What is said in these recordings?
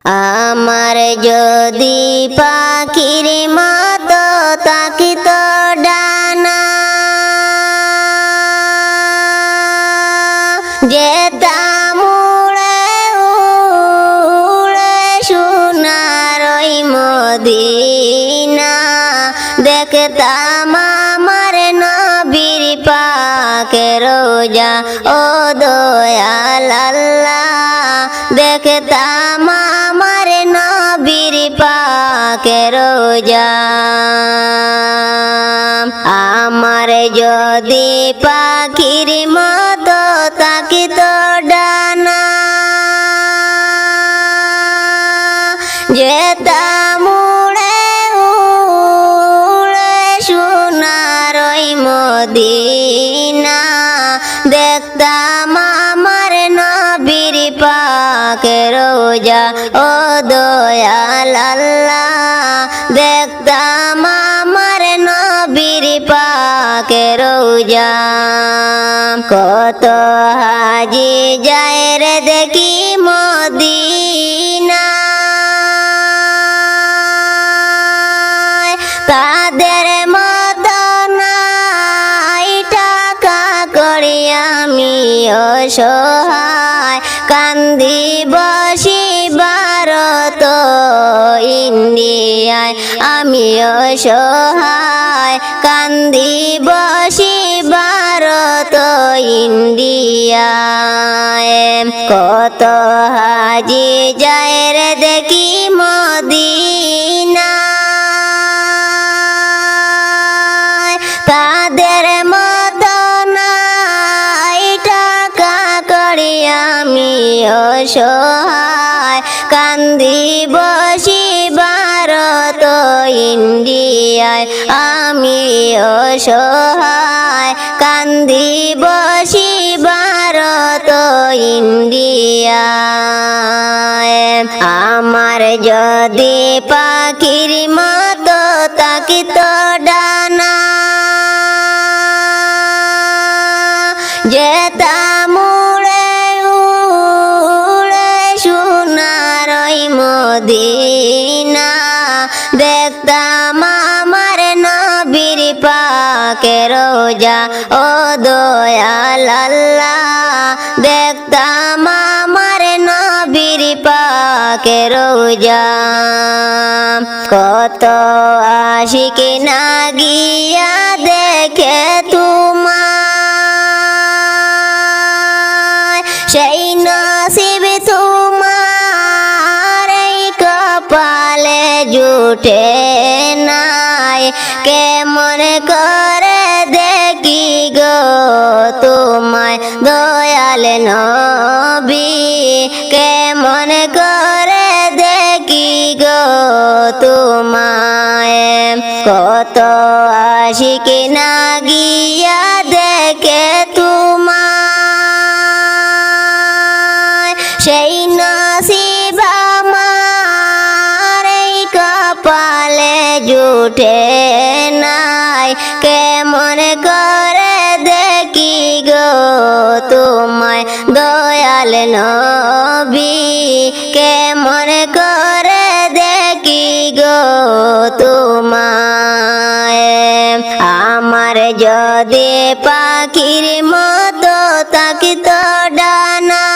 আমার যদি পাখির মতো থাকিত ডানা, যেতাম উড়ে উড়ে সোনার ওই মদিনা, দেখতাম আমার নবীর পাকের রোজা। ও দয়াল আল্লাহ, দেখতাম আমার নবীর পাকের রোজা। আমার যদি পাখির মতো থাকিত ডানা, যেতাম উড়ে উড়ে সোনার ওই মদিনা, দেখতাম আমার নবীর পাকের রোজা। ও দয়াল আল্লাহ, দেখতাম আমার নবীর পাকের রোজা। কত হাজি যায় রে দেখি মদিনা, তাদের মতো নাই টাকা করি আমি অসহায়, কান্দি বসি ভারত ইন্ডিয়ায় আমি অসহায়, কান্দি বসি ভারত ইন্ডিয়ায়। কত হাজি যায় রে দেখি মদিনা, তাদের মতো নাই টাকা করি আমি অসহায়, কান্দি বসি ভারত ইন্ডিয়ায় আমি অসহায়, কান্দি বসি ভারত ইন্ডিয়ায়। আমার যদি পাখির মতো থাকিত ডানা, যেতাম উড়ে উড়ে সোনার ওই মদিনা, দেখতাম আমার নবীর পাকের রোজা। ও দয়াল আল্লাহ, দেখতাম আমার নবীর পাকের রোজা। কত আশিক না গিয়া দেখে তোমায়, সেই নসিব তোমার এই কপালে জুটে নাই। কেমন করে দেখি গো তোমায় দয়াল নবী, কেমন করে দেখি গো তোমায়। কত আশিক না গিয়া দেখে তোমায়, সেই নসিব আমার এই কপালে জুটে নাই। কেমন করে দেখি গো তোমায় দয়াল নবী, কেমন করে দেখি গো তোমায়। আমার যদি পাখির মতো থাকিত ডানা,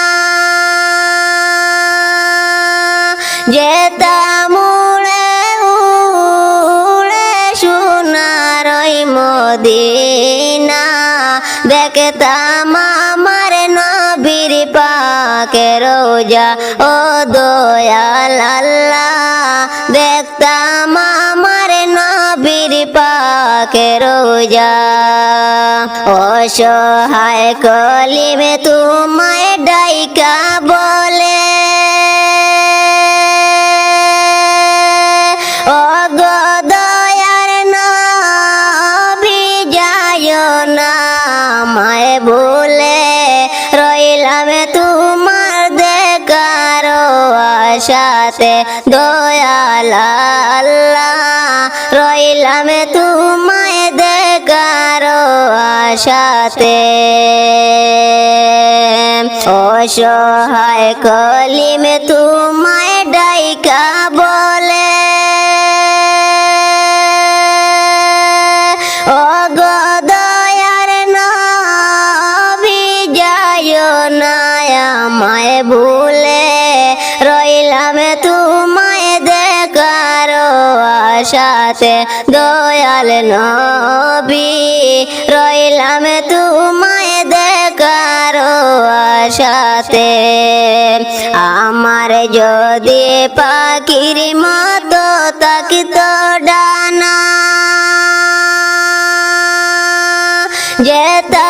যেতাম উড়ে উড়ে সোনার ওই মদিনা, দেখতাম আমার নবীর পাকের রোজা। ও দয়াল আল্লাহ, দেখতাম আমার নবীর পাকের রোজা। অসহায় কলিমে তোমায় ডাইকা বলে, ও গো দয়ার নবী যায় না আমায় ভুলে, রইলাম তোমার দেখার আশাতে দয়াল আল্লাহ, রইলাম তোমায় দেখার আশাতে। অসহায় কলিমে তোমায় ডাই মায়ে ভুলে রইলাম তোমায় দেখার আশাতে দয়াল নবী রইলাম তোমায় দেখার আশাতে আমার যদি পাখির মতো তাকিতো ডানা যেতা